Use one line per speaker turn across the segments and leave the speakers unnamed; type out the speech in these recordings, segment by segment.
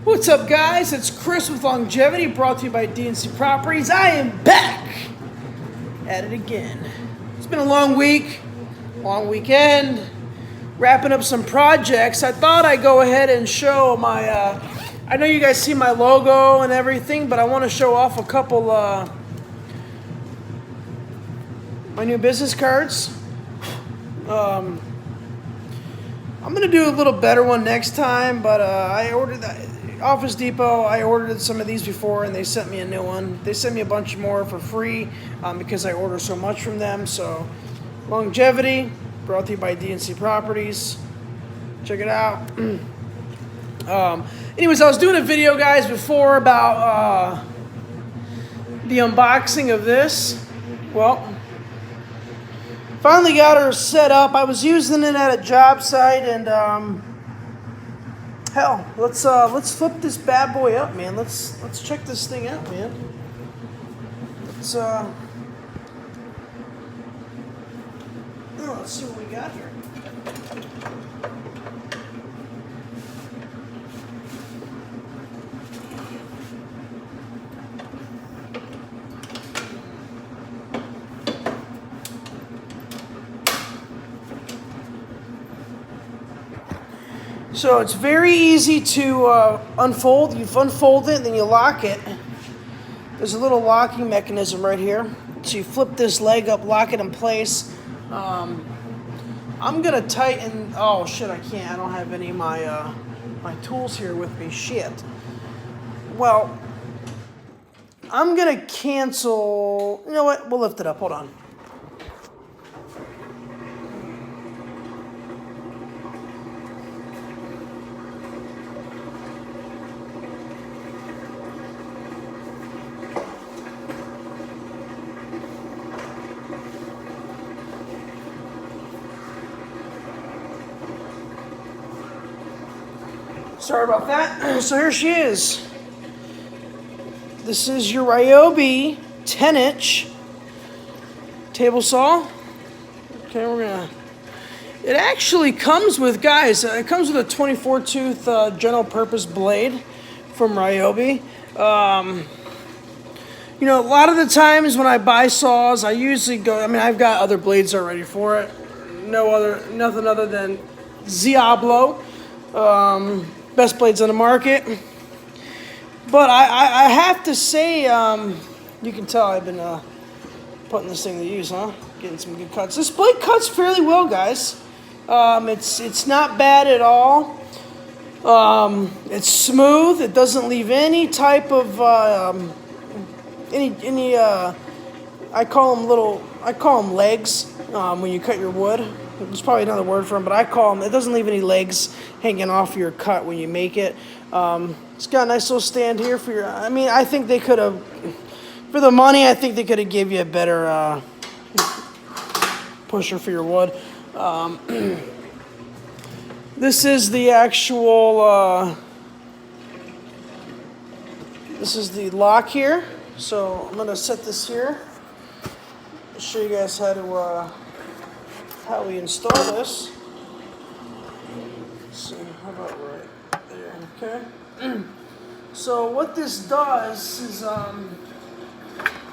What's up, guys? It's Chris with Longevity, brought to you by DNC Properties. I am back at it again. It's been a long week, long weekend, wrapping up some projects. I thought I'd go ahead and show my, I know you guys see my logo and everything, but I want to show off a couple, my new business cards. I'm going to do a little better one next time, but I ordered that. Office Depot, I ordered some of these before and they sent me a new one. They sent me a bunch more for free because I order so much from them. So, Longevity, brought to you by DNC Properties. Check it out. Anyways, I was doing a video, guys, before about the unboxing of this. Well, finally got her set up. I was using it at a job site, and hell, let's flip this bad boy up, man. Let's check this thing out, man. Let's see what we got here. So it's very easy to unfold. You unfold it, and then you lock it. There's a little locking mechanism right here. So you flip this leg up, lock it in place. I'm gonna tighten. Oh shit, I can't. I don't have any of my my tools here with me. Shit. Well, I'm gonna cancel. You know what? We'll lift it up. Hold on. Sorry about that. So here she is. This is your Ryobi 10-inch table saw. Okay, it actually comes with, guys, it comes with a 24-tooth general purpose blade from Ryobi. You know, a lot of the times when I buy saws, I usually go, I've got other blades already for it. Nothing other than Diablo. Best blades on the market. But I have to say, you can tell I've been putting this thing to use, huh? Getting some good cuts. This blade cuts fairly well, guys. It's not bad at all. It's smooth. It doesn't leave any type of I call them legs when you cut your wood. There's probably another word for them, but I call them. It doesn't leave any legs hanging off your cut when you make it. It's got a nice little stand here for your. I think they could have, for the money, I think they could have gave you a better pusher for your wood. This is the actual. This is the lock here. So I'm gonna set this here. I'll show you guys how we install this. Let's see, how about right there? Okay. So what this does is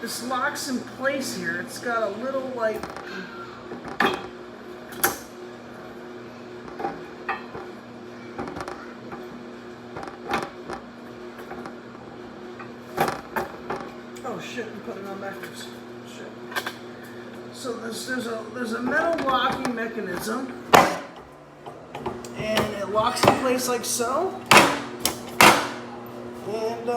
this locks in place here. It's got a little like oh shit, I'm putting it on backwards. Shit. So there's a metal locking mechanism, and it locks in place like so. And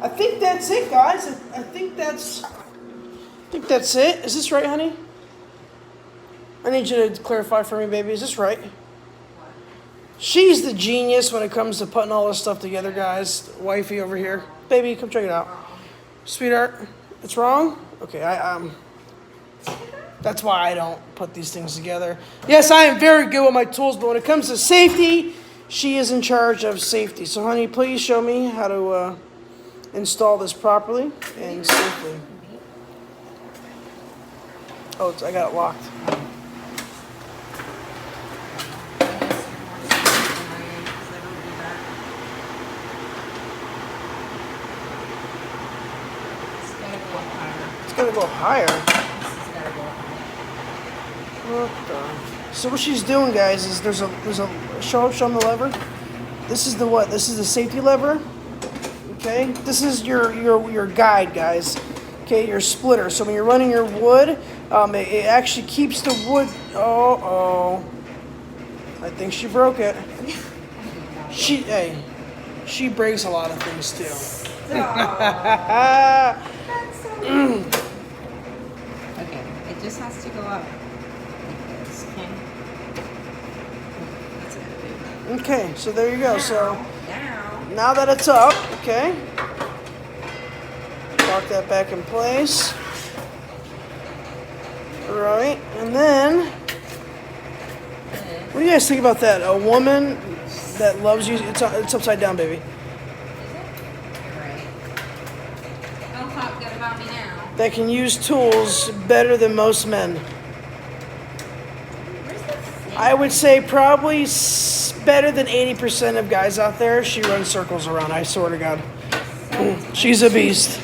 I think that's it, guys. I think that's it. Is this right, honey? I need you to clarify for me, baby. Is this right? She's the genius when it comes to putting all this stuff together, guys. Wifey over here. Baby, come check it out. Sweetheart, it's wrong? Okay, that's why I don't put these things together. Yes, I am very good with my tools, but when it comes to safety, she is in charge of safety. So, honey, please show me how to install this properly and safely. Oh, I got it locked. It's gotta go up higher. What the? So what she's doing, guys, is there's a show them the lever. This is the what? This is the safety lever. Okay, this is your guide, guys. Okay, your splitter. So when you're running your wood, it actually keeps the wood. Oh, I think she broke it. She breaks a lot of things too.
That's so okay, it just has to go up like this, okay? That's it.
Okay, so there you go. So
Now.
now that it's up, okay, lock that back in place. All right, and then what do you guys think about that? A woman that loves you. It's upside down, baby.
Is it? You're right. Don't talk good about me now.
That can use tools better than most men.
Where's the snake?
I would say probably better than 80% of guys out there. She runs circles around. I swear to God, she's a beast.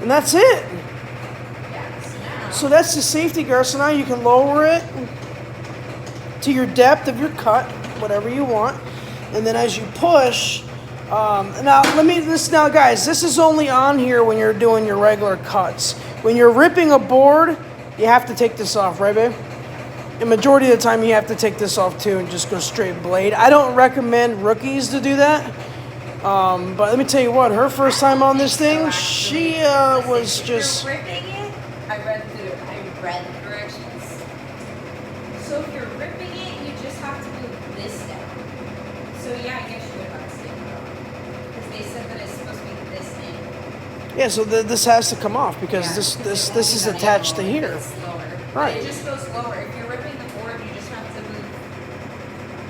And that's it.
Yes, now.
So that's the safety guard. So now you can lower it to your depth of your cut, whatever you want. And then as you push, now guys, this is only on here when you're doing your regular cuts. When you're ripping a board, you have to take this off, right, babe? The majority of the time you have to take this off too and just go straight blade. I don't recommend rookies to do that. But let me tell you what, her first time on this thing, she was just...
If you're ripping it, I read the directions. So if you're ripping it, you just have to move this down. So yeah, I guess you would have to stick it on. Because they said that it's supposed to be this in.
Yeah, so this has to come off because this is attached to here. Right.
It just goes lower. If you're ripping the board, you just have to move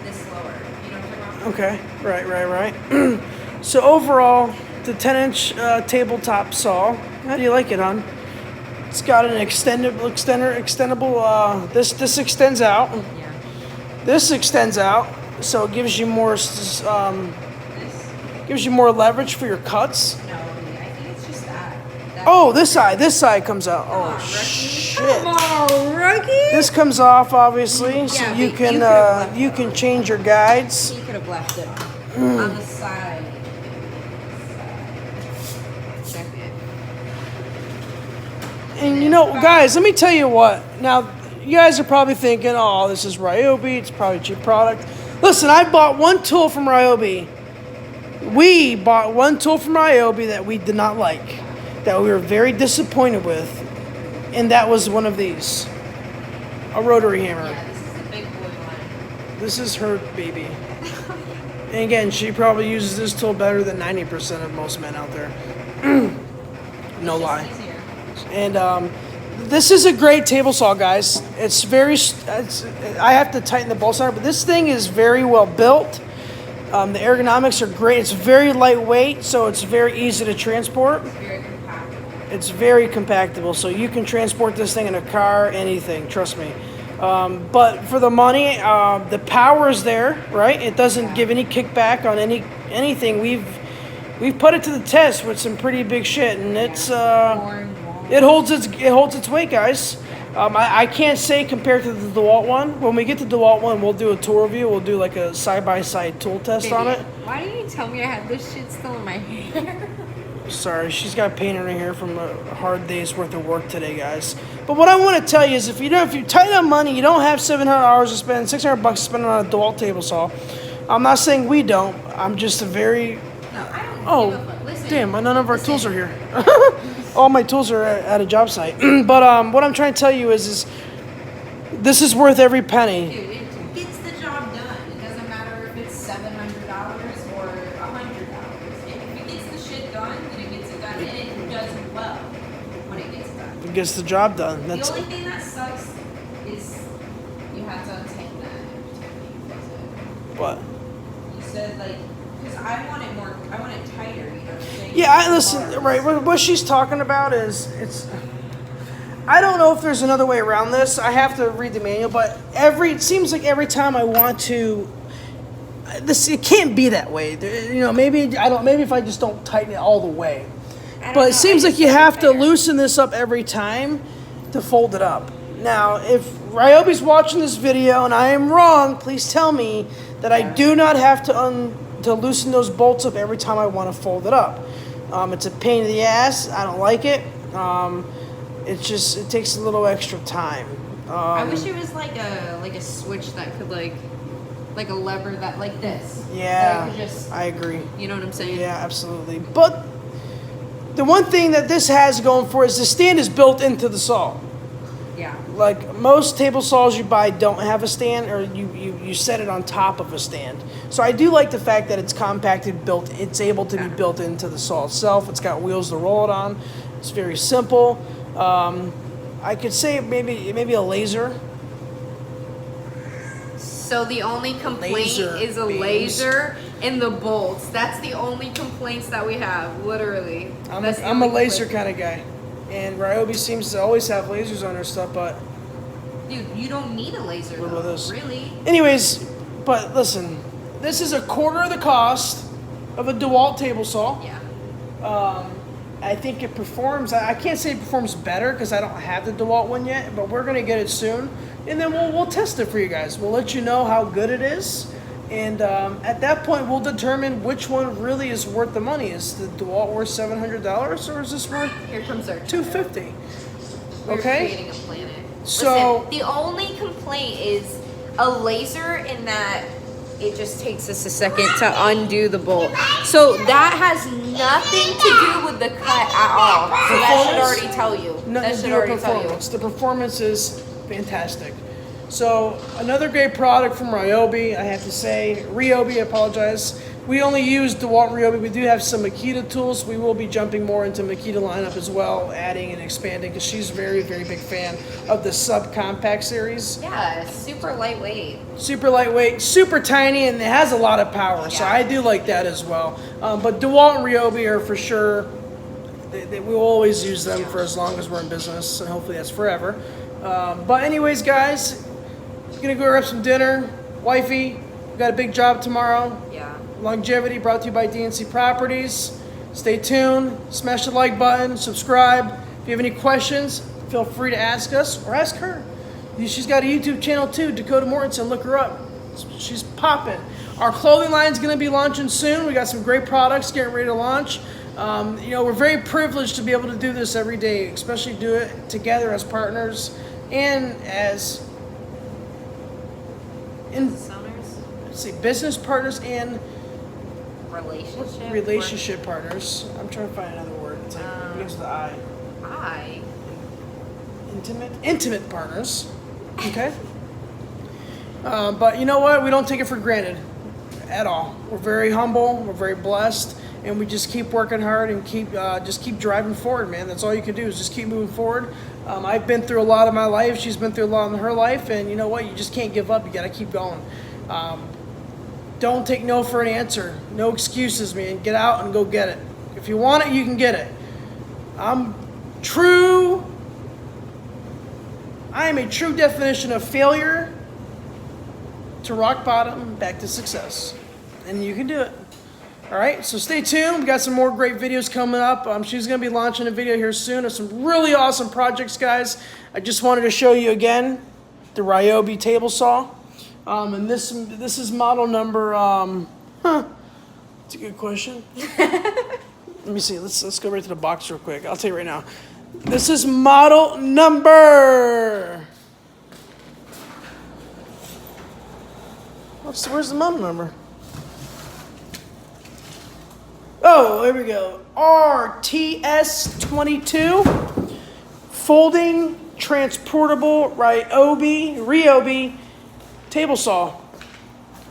this lower. You know what I'm talking about?
Okay, right. So overall, the 10-inch tabletop saw. How do you like it, hon? It's got an extendable. This extends out.
Yeah.
This extends out, so it gives you more
This?
leverage for your cuts.
No, I think it's just that.
Oh, this side comes out.
Come on,
Oh
rookie.
shit!
Come on, rookie.
This comes off obviously, so
Yeah,
you
but
can
you could've left it
change your guides.
You could have left it on the side. Check it.
And you know, guys, let me tell you what. Now, you guys are probably thinking, "Oh, this is Ryobi. It's probably a cheap product." Listen, I bought one tool from Ryobi. We bought one tool from Ryobi that we did not like, that we were very disappointed with, and that was one of these, a rotary hammer.
Yeah, this is the big boy one.
This is her baby. And again, she probably uses this tool better than 90% of most men out there. No lie.
Easier.
And this is a great table saw, guys. It's I have to tighten the bolts on it, but this thing is very well built. The ergonomics are great. It's very lightweight, so it's very easy to transport.
Very compactable.
It's very compactable, so you can transport this thing in a car, anything, trust me. But for the money, the power is there, right? It doesn't give any kickback on anything. We've put it to the test with some pretty big shit, and it holds its weight, guys. I can't say compared to the DeWalt one. When we get to the DeWalt one, we'll do a tour review. We'll do like a side-by-side tool test on it.
Why didn't you tell me I had this shit still in my hair?
Sorry, she's got paint in her hair from a hard day's worth of work today, guys. But what I want to tell you is, if you tighten up money, you don't have $700 to spend, $600 to spend on a DeWalt table saw. I'm not saying we don't. I'm just a very...
No, I don't give a fuck. Listen.
Damn, none of our tools are here. All my tools are at a job site. But what I'm trying to tell you is this is worth every penny.
Dude, it gets the job done. It doesn't matter if it's $700 or $100. If it gets the shit done, then it gets it done. And it does well when it gets done.
It gets the job done.
The only thing that sucks is you have to untangle that every time you fix it.
What?
You said, like, because I want it tighter, you know what I'm saying?
Yeah, listen, right, what she's talking about is, I don't know if there's another way around this. I have to read the manual, but it seems like every time I want to, it can't be that way. You know, maybe if I just don't tighten it all the way. But it seems like you have to loosen this up every time to fold it up. Now, if Ryobi's watching this video and I am wrong, please tell me that I do not have to loosen those bolts up every time I want to fold it up. It's a pain in the ass. I don't like it. It takes a little extra time.
I wish it was like a switch that could like a lever that like this.
Yeah,
that
I agree.
You know what I'm saying?
Yeah, absolutely. But the one thing that this has going for it is the stand is built into the saw.
Yeah.
Like most table saws you buy don't have a stand, or you set it on top of a stand. So I do like the fact that it's compacted, it's able to be built into the saw itself. It's got wheels to roll it on. It's very simple. I could say maybe a laser.
So the only complaint is a
beams.
laser in the bolts. That's the only complaints that we have, literally.
I'm a laser kind of guy. And Ryobi seems to always have lasers on their stuff, but...
Dude, you don't need a laser,
what about
though,
this?
really.
Anyways, but listen, this is a quarter of the cost of a DeWalt table saw.
Yeah.
I think it performs, I can't say it performs better because I don't have the DeWalt one yet, but we're going to get it soon. And then we'll test it for you guys. We'll let you know how good it is. And at that point, we'll determine which one really is worth the money. Is the DeWalt worth $700, or is this worth
Here comes our
$250?
We're
Okay.
creating a planet.
So
listen, the only complaint is a laser in that it just takes us a second to undo the bolt. So that has nothing to do with the cut at all. So that should already tell you.
nothing
That
to
should
do with
already tell you.
performance. The performance is fantastic. So another great product from Ryobi, I have to say. Ryobi, I apologize. We only use DeWalt Ryobi. We do have some Makita tools. We will be jumping more into Makita lineup as well, adding and expanding, because she's a very, very big fan of the subcompact series.
Yeah, super lightweight.
Super lightweight, super tiny, and it has a lot of power. So I do like that as well. But DeWalt and Ryobi are for sure, we will always use them for as long as we're in business, and hopefully that's forever. But anyways, guys, gonna go grab some dinner. Wifey, got a big job tomorrow.
Yeah.
Longevity brought to you by DNC Properties. Stay tuned. Smash the like button. Subscribe. If you have any questions, feel free to ask us or ask her. She's got a YouTube channel too, Dakota Mortensen. Look her up. She's popping. Our clothing line is going to be launching soon. We got some great products getting ready to launch. We're very privileged to be able to do this every day, especially do it together as partners and as business partners and relationship partners. I'm trying to find another word. It's like begins with I. Intimate partners. Okay. But you know what? We don't take it for granted at all. We're very humble. We're very blessed, and we just keep working hard and keep driving forward, man. That's all you can do is just keep moving forward. I've been through a lot of my life. She's been through a lot in her life, and you know what? You just can't give up. You got to keep going. Don't take no for an answer. No excuses, man. Get out and go get it. If you want it, you can get it. I am a true definition of failure to rock bottom, back to success. And you can do it. All right, so stay tuned. We got some more great videos coming up. She's going to be launching a video here soon of some really awesome projects, guys. I just wanted to show you again the Ryobi table saw. And this is model number, it's a good question. Let me see, let's go right to the box real quick. I'll tell you right now. This is model number. Where's the model number? Oh, here we go. RTS22 folding transportable Ryobi table saw.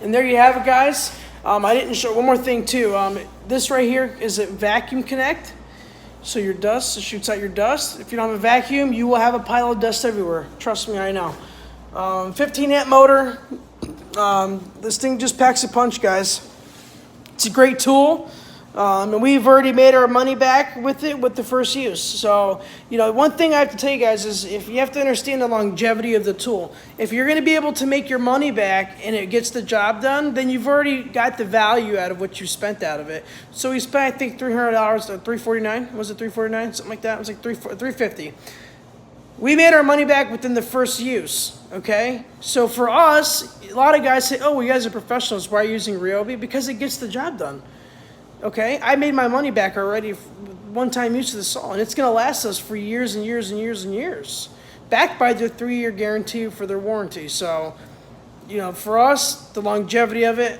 And there you have it, guys. I didn't show one more thing too. This right here is a vacuum connect. So your dust, it shoots out your dust. If you don't have a vacuum, you will have a pile of dust everywhere. Trust me, I know. 15 amp motor. This thing just packs a punch, guys. It's a great tool. And we've already made our money back with it with the first use. So, one thing I have to tell you guys is if you have to understand the longevity of the tool. If you're going to be able to make your money back and it gets the job done, then you've already got the value out of what you spent out of it. So we spent, I think, $300 or $349. Was it $349? Something like that. It was like $350. We made our money back within the first use, okay? So for us, a lot of guys say, oh, well, you guys are professionals. Why are you using Ryobi? Because it gets the job done, okay? I made my money back already one-time use of the saw, and it's going to last us for years and years and years and years, backed by their 3-year guarantee for their warranty. So, for us, the longevity of it,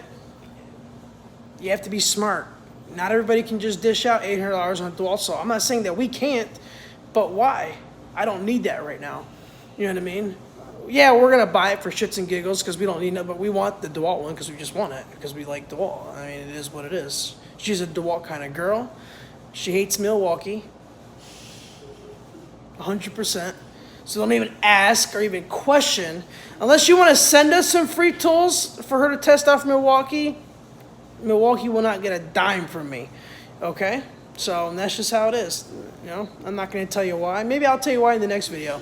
you have to be smart. Not everybody can just dish out $800 on a dual saw. I'm not saying that we can't, but why? I don't need that right now. You know what I mean? Yeah, we're going to buy it for shits and giggles because we don't need it, but we want the DeWalt one because we just want it because we like DeWalt. I mean, it is what it is. She's a DeWalt kind of girl. She hates Milwaukee. 100%. So don't even ask or even question. Unless you want to send us some free tools for her to test off Milwaukee, Milwaukee will not get a dime from me. Okay? So that's just how it is. I'm not going to tell you why. Maybe I'll tell you why in the next video.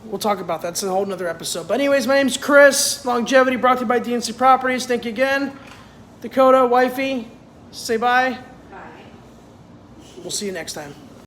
We'll talk about that. It's a whole nother episode. But anyways, my name's Chris. Longevity brought to you by DNC Properties. Thank you again. Dakota, wifey, say bye.
Bye.
We'll see you next time.